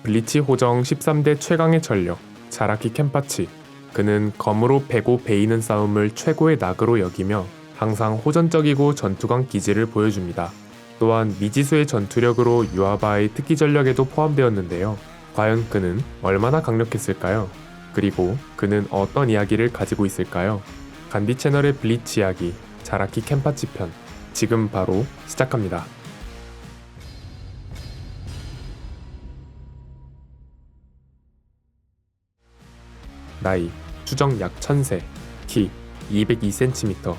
블리치 호정 13대 최강의 전력 자라키 켄파치. 그는 검으로 베고 베이는 싸움을 최고의 낙으로 여기며 항상 호전적이고 전투강 기질을 보여줍니다. 또한 미지수의 전투력으로 유아바의 특기 전력에도 포함되었는데요. 과연 그는 얼마나 강력했을까요? 그리고 그는 어떤 이야기를 가지고 있을까요? 간디 채널의 블리치 이야기 자라키 켄파치 편 지금 바로 시작합니다. 나이 추정 약 1000세, 키 202cm,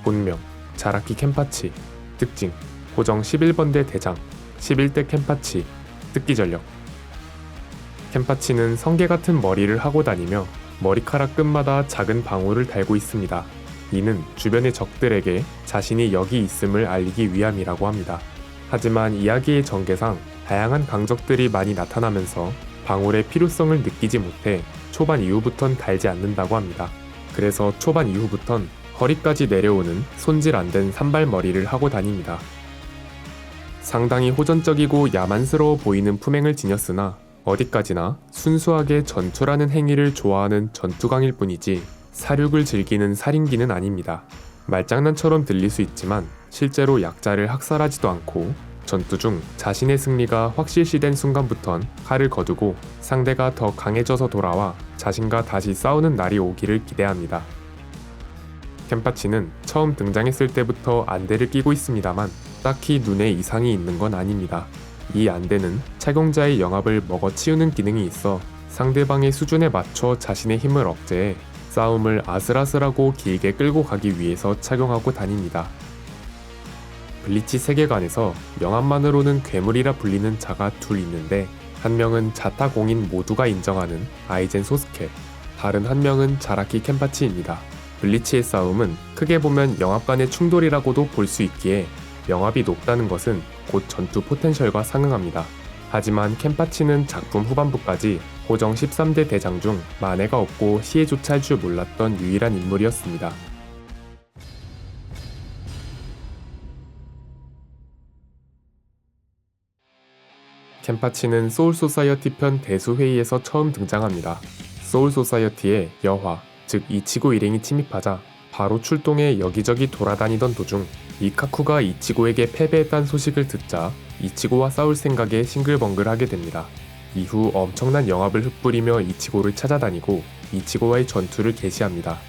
본명 자라키 켄파치, 특징 호정 11번대 대장, 11대 켄파치, 특기 전력. 켄파치는 성게 같은 머리를 하고 다니며 머리카락 끝마다 작은 방울을 달고 있습니다. 이는 주변의 적들에게 자신이 여기 있음을 알리기 위함이라고 합니다. 하지만 이야기의 전개상 다양한 강적들이 많이 나타나면서 방울의 필요성을 느끼지 못해 초반 이후부턴 달지 않는다고 합니다. 그래서 초반 이후부턴 허리까지 내려오는 손질 안 된 산발머리를 하고 다닙니다. 상당히 호전적이고 야만스러워 보이는 품행을 지녔으나 어디까지나 순수하게 전투라는 행위를 좋아하는 전투강일 뿐이지 사륙을 즐기는 살인기는 아닙니다. 말장난처럼 들릴 수 있지만 실제로 약자를 학살하지도 않고 전투 중 자신의 승리가 확실시된 순간부턴 칼을 거두고 상대가 더 강해져서 돌아와 자신과 다시 싸우는 날이 오기를 기대합니다. 켄파치는 처음 등장했을 때부터 안대를 끼고 있습니다만 딱히 눈에 이상이 있는 건 아닙니다. 이 안대는 착용자의 영합을 먹어치우는 기능이 있어 상대방의 수준에 맞춰 자신의 힘을 억제해 싸움을 아슬아슬하고 길게 끌고 가기 위해서 착용하고 다닙니다. 블리치 세계관에서 영합만으로는 괴물이라 불리는 자가 둘 있는데 한 명은 자타 공인 모두가 인정하는 아이젠 소스케, 다른 한 명은 자라키 켄파치입니다. 블리치의 싸움은 크게 보면 영합 간의 충돌이라고도 볼 수 있기에 영합이 높다는 것은 곧 전투 포텐셜과 상응합니다. 하지만 켄파치는 작품 후반부까지 호정 13대 대장 중 만회가 없고 시해조차 할 줄 몰랐던 유일한 인물이었습니다. 켄파치는 소울소사이어티 편 대수회의에서 처음 등장합니다. 소울소사이어티의 여화, 즉 이치고 일행이 침입하자 바로 출동해 여기저기 돌아다니던 도중 이카쿠가 이치고에게 패배했다는 소식을 듣자 이치고와 싸울 생각에 싱글벙글하게 됩니다. 이후 엄청난 영합을 흩뿌리며 이치고를 찾아다니고 이치고와의 전투를 개시합니다.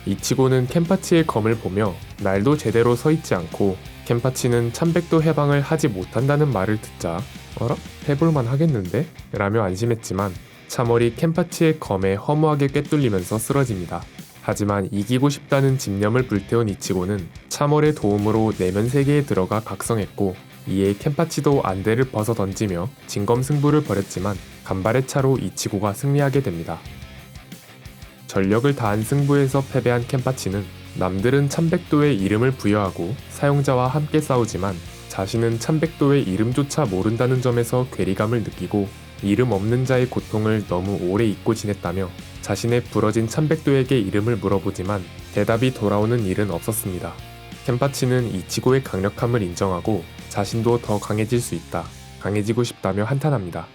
이치고는 켄파치의 검을 보며 날도 제대로 서있지 않고 켄파치는 1100도 해방을 하지 못한다는 말을 듣자 어라? 해볼만 하겠는데? 라며 안심했지만 차머리 켄파치의 검에 허무하게 꿰뚫리면서 쓰러집니다. 하지만 이기고 싶다는 집념을 불태운 이치고는 차몰의 도움으로 내면 세계에 들어가 각성했고 이에 켄파치도 안대를 벗어 던지며 진검승부를 벌였지만 간발의 차로 이치고가 승리하게 됩니다. 전력을 다한 승부에서 패배한 켄파치는 남들은 1100도의 이름을 부여하고 사용자와 함께 싸우지만 자신은 1100도의 이름조차 모른다는 점에서 괴리감을 느끼고 이름 없는 자의 고통을 너무 오래 잊고 지냈다며 자신의 부러진 1100도에게 이름을 물어보지만 대답이 돌아오는 일은 없었습니다. 켄파치는 이치고의 강력함을 인정하고 자신도 더 강해질 수 있다, 강해지고 싶다며 한탄합니다.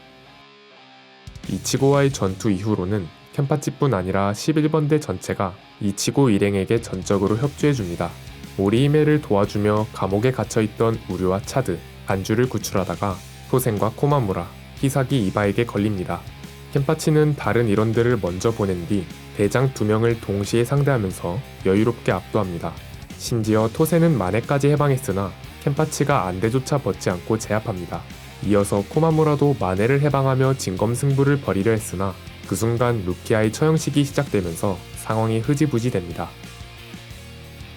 이치고와의 전투 이후로는 켄파치뿐 아니라 11번대 전체가 이치고 일행에게 전적으로 협조해줍니다. 오리히메를 도와주며 감옥에 갇혀있던 우류와 차드, 간주를 구출하다가 토센과 코마무라, 히사기 이바에게 걸립니다. 켄파치는 다른 일원들을 먼저 보낸 뒤 대장 2명을 동시에 상대하면서 여유롭게 압도합니다. 심지어 토센은 만회까지 해방했으나 켄파치가 안대조차 벗지 않고 제압합니다. 이어서 코마무라도 만회를 해방하며 진검승부를 벌이려 했으나 그 순간 루키아의 처형식이 시작되면서 상황이 흐지부지됩니다.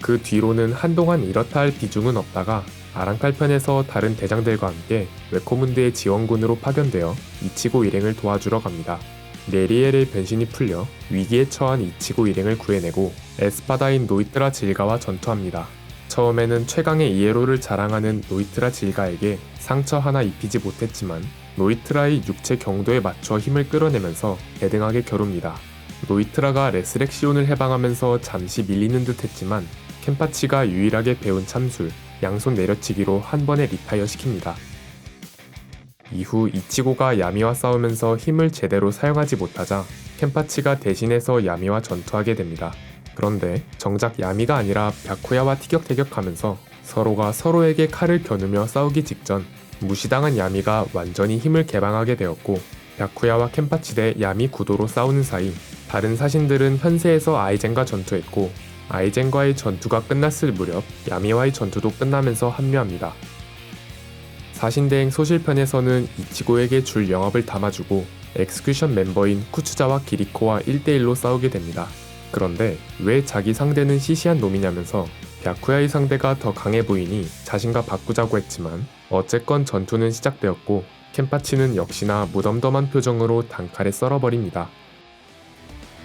그 뒤로는 한동안 이렇다 할 비중은 없다가 아랑칼 편에서 다른 대장들과 함께 웨코문드의 지원군으로 파견되어 이치고 일행을 도와주러 갑니다. 네리엘의 변신이 풀려 위기에 처한 이치고 일행을 구해내고 에스파다인 노이트라 질가와 전투합니다. 처음에는 최강의 이에로를 자랑하는 노이트라 질가에게 상처 하나 입히지 못했지만 노이트라의 육체 경도에 맞춰 힘을 끌어내면서 대등하게 겨룹니다. 노이트라가 레스렉시온을 해방하면서 잠시 밀리는 듯 했지만 켄파치가 유일하게 배운 참술, 양손 내려치기로 한 번에 리타이어 시킵니다. 이후 이치고가 야미와 싸우면서 힘을 제대로 사용하지 못하자 켄파치가 대신해서 야미와 전투하게 됩니다. 그런데 정작 야미가 아니라 벼쿠야와 티격태격하면서 서로가 서로에게 칼을 겨누며 싸우기 직전 무시당한 야미가 완전히 힘을 개방하게 되었고, 벼쿠야와 켄파치 대 야미 구도로 싸우는 사이 다른 사신들은 현세에서 아이젠과 전투했고, 아이젠과의 전투가 끝났을 무렵 야미와의 전투도 끝나면서 합류합니다. 사신대행 소실편에서는 이치고에게 줄 영업을 담아주고 엑스큐션 멤버인 쿠츠자와 기리코와 1대1로 싸우게 됩니다. 그런데 왜 자기 상대는 시시한 놈이냐면서 벼쿠야의 상대가 더 강해 보이니 자신과 바꾸자고 했지만 어쨌건 전투는 시작되었고, 켄파치는 역시나 무덤덤한 표정으로 단칼에 썰어버립니다.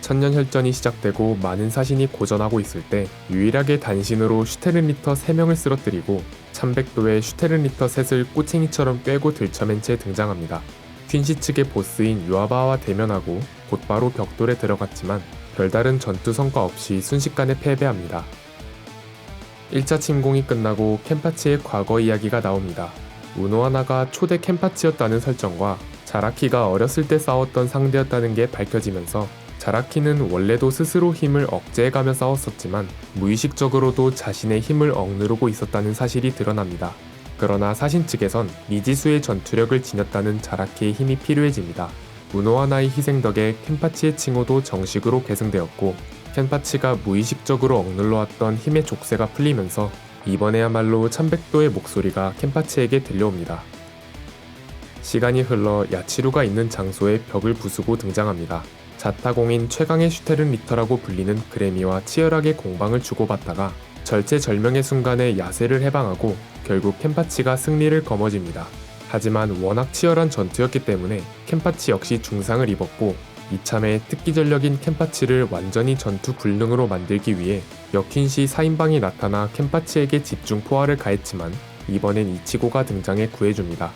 천년혈전이 시작되고 많은 사신이 고전하고 있을 때 유일하게 단신으로 슈테른리터 3명을 쓰러뜨리고 1100도의 슈테른리터 셋을 꼬챙이처럼 꿰고 들쳐맨 채 등장합니다. 퀸시 측의 보스인 유아바와 대면하고 곧바로 벽돌에 들어갔지만 별다른 전투 성과 없이 순식간에 패배합니다. 1차 침공이 끝나고 켄파치의 과거 이야기가 나옵니다. 우노하나가 초대 켄파치였다는 설정과 자라키가 어렸을 때 싸웠던 상대였다는 게 밝혀지면서, 자라키는 원래도 스스로 힘을 억제해가며 싸웠었지만 무의식적으로도 자신의 힘을 억누르고 있었다는 사실이 드러납니다. 그러나 사신 측에선 미지수의 전투력을 지녔다는 자라키의 힘이 필요해집니다. 우노하나의 희생 덕에 켄파치의 칭호도 정식으로 계승되었고, 켄파치가 무의식적으로 억눌러왔던 힘의 족쇄가 풀리면서 이번에야말로 1100도의 목소리가 켄파치에게 들려옵니다. 시간이 흘러 야치루가 있는 장소에 벽을 부수고 등장합니다. 자타공인 최강의 슈테른 리터라고 불리는 그레미와 치열하게 공방을 주고받다가 절체절명의 순간에 야세를 해방하고 결국 켄파치가 승리를 거머쥡니다. 하지만 워낙 치열한 전투였기 때문에 켄파치 역시 중상을 입었고, 이참에 특기 전력인 켄파치를 완전히 전투 불능으로 만들기 위해 여퀸시 4인방이 나타나 켄파치에게 집중 포화를 가했지만 이번엔 이치고가 등장해 구해줍니다.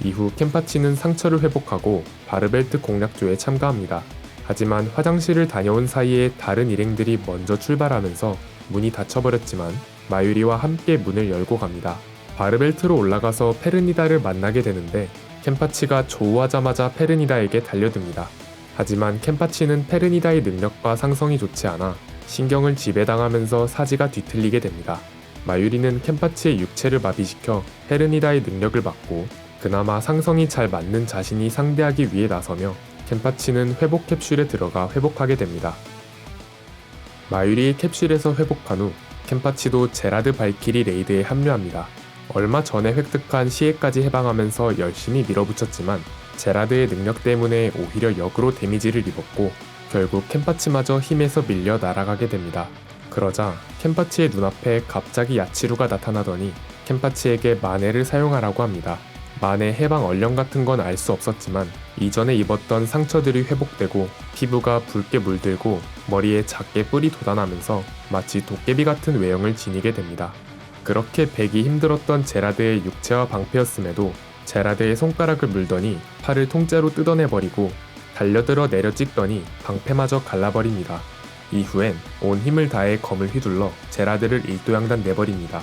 이후 켄파치는 상처를 회복하고 바르벨트 공략조에 참가합니다. 하지만 화장실을 다녀온 사이에 다른 일행들이 먼저 출발하면서 문이 닫혀버렸지만 마유리와 함께 문을 열고 갑니다. 바르벨트로 올라가서 페르니다를 만나게 되는데 켄파치가 조우하자마자 페르니다에게 달려듭니다. 하지만 켄파치는 페르니다의 능력과 상성이 좋지 않아 신경을 지배당하면서 사지가 뒤틀리게 됩니다. 마유리는 켄파치의 육체를 마비시켜 페르니다의 능력을 받고 그나마 상성이 잘 맞는 자신이 상대하기 위해 나서며 켄파치는 회복 캡슐에 들어가 회복하게 됩니다. 마유리의 캡슐에서 회복한 후 켄파치도 제라드 발키리 레이드에 합류합니다. 얼마 전에 획득한 시해까지 해방하면서 열심히 밀어붙였지만 제라드의 능력 때문에 오히려 역으로 데미지를 입었고 결국 켄파치마저 힘에서 밀려 날아가게 됩니다. 그러자 켄파치의 눈앞에 갑자기 야치루가 나타나더니 켄파치에게 마네를 사용하라고 합니다. 마네 해방 얼령 같은 건 알 수 없었지만 이전에 입었던 상처들이 회복되고 피부가 붉게 물들고 머리에 작게 뿔이 돋아나면서 마치 도깨비 같은 외형을 지니게 됩니다. 그렇게 베기 힘들었던 제라드의 육체와 방패였음에도 제라드의 손가락을 물더니 팔을 통째로 뜯어내버리고 달려들어 내려 찍더니 방패마저 갈라버립니다. 이후엔 온 힘을 다해 검을 휘둘러 제라드를 일도양단 내버립니다.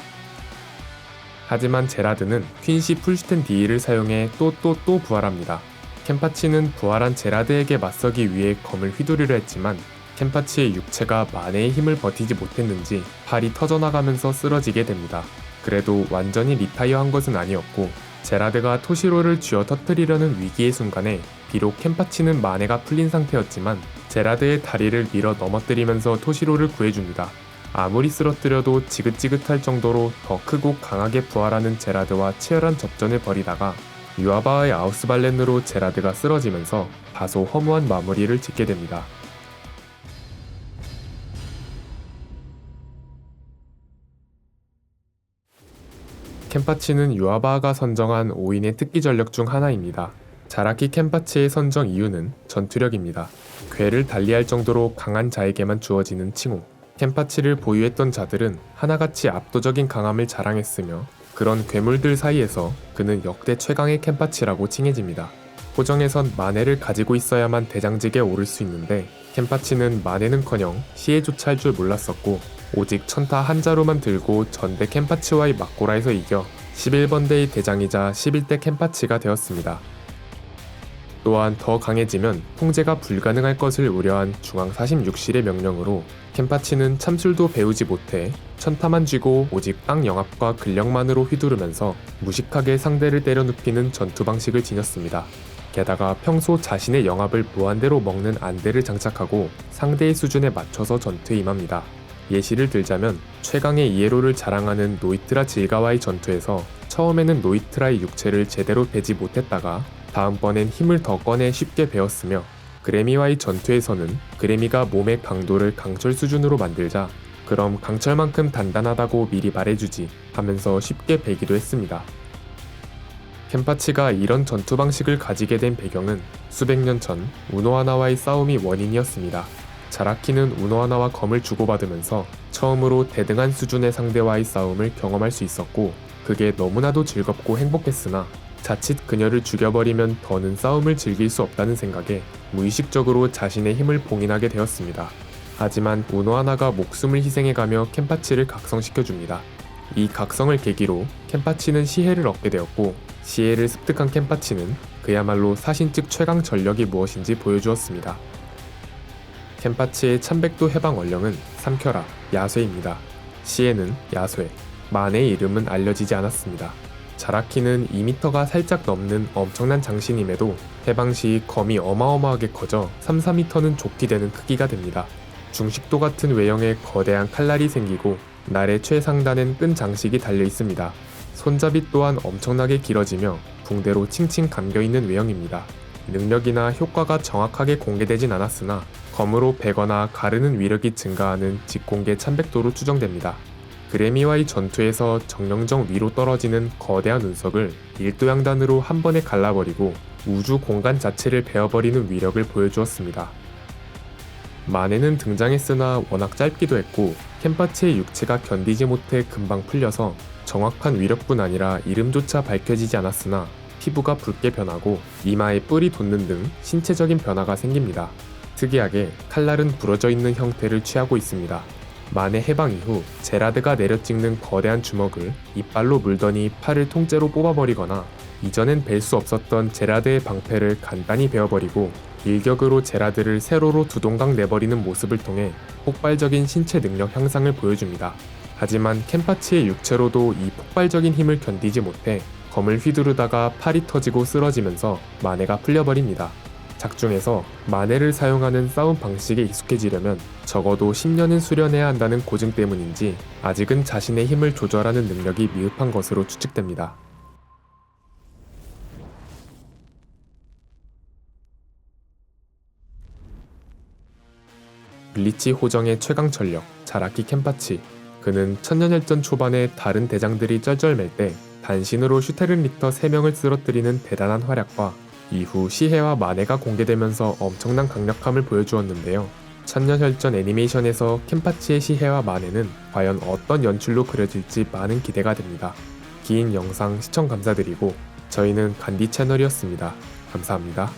하지만 제라드는 퀸시 풀슈텐 D를 사용해 또 부활합니다. 켄파치는 부활한 제라드에게 맞서기 위해 검을 휘두르려 했지만 켄파치의 육체가 마네의 힘을 버티지 못했는지 팔이 터져나가면서 쓰러지게 됩니다. 그래도 완전히 리타이어한 것은 아니었고 제라드가 토시로를 쥐어 터뜨리려는 위기의 순간에 비록 켄파치는 마네가 풀린 상태였지만 제라드의 다리를 밀어 넘어뜨리면서 토시로를 구해줍니다. 아무리 쓰러뜨려도 지긋지긋할 정도로 더 크고 강하게 부활하는 제라드와 치열한 접전을 벌이다가 유아바의 아우스발렌으로 제라드가 쓰러지면서 다소 허무한 마무리를 짓게 됩니다. 켄파치는 유아바가 선정한 5인의 특기 전력 중 하나입니다. 자라키 켄파치의 선정 이유는 전투력입니다. 괴를 달리할 정도로 강한 자에게만 주어지는 칭호. 켄파치를 보유했던 자들은 하나같이 압도적인 강함을 자랑했으며 그런 괴물들 사이에서 그는 역대 최강의 켄파치라고 칭해집니다. 호정에선 마네를 가지고 있어야만 대장직에 오를 수 있는데 켄파치는 마네는커녕 시해조차 할 줄 몰랐었고 오직 천타 한자로만 들고 전대 켄파치와의 막고라에서 이겨 11번대의 대장이자 11대 켄파치가 되었습니다. 또한 더 강해지면 통제가 불가능할 것을 우려한 중앙 46실의 명령으로 켄파치는 참술도 배우지 못해 천타만 쥐고 오직 땅 영합과 근력만으로 휘두르면서 무식하게 상대를 때려 눕히는 전투 방식을 지녔습니다. 게다가 평소 자신의 영합을 무한대로 먹는 안대를 장착하고 상대의 수준에 맞춰서 전투에 임합니다. 예시를 들자면 최강의 이에로를 자랑하는 노이트라 질가와의 전투에서 처음에는 노이트라의 육체를 제대로 베지 못했다가 다음번엔 힘을 더 꺼내 쉽게 베었으며 그레미와의 전투에서는 그레미가 몸의 강도를 강철 수준으로 만들자 그럼 강철만큼 단단하다고 미리 말해주지 하면서 쉽게 베기도 했습니다. 켄파치가 이런 전투 방식을 가지게 된 배경은 수백 년 전 우노하나와의 싸움이 원인이었습니다. 자라키는 우노하나와 검을 주고받으면서 처음으로 대등한 수준의 상대와의 싸움을 경험할 수 있었고 그게 너무나도 즐겁고 행복했으나 자칫 그녀를 죽여버리면 더는 싸움을 즐길 수 없다는 생각에 무의식적으로 자신의 힘을 봉인하게 되었습니다. 하지만 우노하나가 목숨을 희생해가며 켄파치를 각성시켜줍니다. 이 각성을 계기로 켄파치는 시해를 얻게 되었고 시해를 습득한 켄파치는 그야말로 사신즉 최강 전력이 무엇인지 보여주었습니다. 켄파치의 1100도 해방 원령은 삼켜라, 야쇠입니다. 시해는 야쇠, 만의 이름은 알려지지 않았습니다. 자라키는 2m가 살짝 넘는 엄청난 장신임에도 해방 시 검이 어마어마하게 커져 3-4m는 좁게 되는 크기가 됩니다. 중식도 같은 외형에 거대한 칼날이 생기고 날의 최상단엔 끈 장식이 달려 있습니다. 손잡이 또한 엄청나게 길어지며 붕대로 칭칭 감겨있는 외형입니다. 능력이나 효과가 정확하게 공개되진 않았으나 검으로 베거나 가르는 위력이 증가하는 직공계 1100도로 추정됩니다. 그레미와의 전투에서 정령정 위로 떨어지는 거대한 운석을 일도양단으로 한 번에 갈라버리고 우주 공간 자체를 베어버리는 위력을 보여주었습니다. 만에는 등장했으나 워낙 짧기도 했고 켄파치의 육체가 견디지 못해 금방 풀려서 정확한 위력뿐 아니라 이름조차 밝혀지지 않았으나 피부가 붉게 변하고 이마에 뿔이 돋는 등 신체적인 변화가 생깁니다. 특이하게 칼날은 부러져 있는 형태를 취하고 있습니다. 만의 해방 이후 제라드가 내려찍는 거대한 주먹을 이빨로 물더니 팔을 통째로 뽑아버리거나 이전엔 뵐 수 없었던 제라드의 방패를 간단히 베어버리고 일격으로 제라드를 세로로 두 동강 내버리는 모습을 통해 폭발적인 신체 능력 향상을 보여줍니다. 하지만 켄파치의 육체로도 이 폭발적인 힘을 견디지 못해 검을 휘두르다가 팔이 터지고 쓰러지면서 만해가 풀려버립니다. 작중에서 만해를 사용하는 싸움 방식에 익숙해지려면 적어도 10년은 수련해야 한다는 고증 때문인지 아직은 자신의 힘을 조절하는 능력이 미흡한 것으로 추측됩니다. 블리치 호정의 최강 전력, 자라키 켄파치. 그는 천년혈전 초반에 다른 대장들이 쩔쩔맬 때 단신으로 슈테른 리터 3명을 쓰러뜨리는 대단한 활약과 이후 시해와 만해가 공개되면서 엄청난 강력함을 보여주었는데요. 천년혈전 애니메이션에서 켄파치의 시해와 만해는 과연 어떤 연출로 그려질지 많은 기대가 됩니다. 긴 영상 시청 감사드리고 저희는 간디 채널이었습니다. 감사합니다.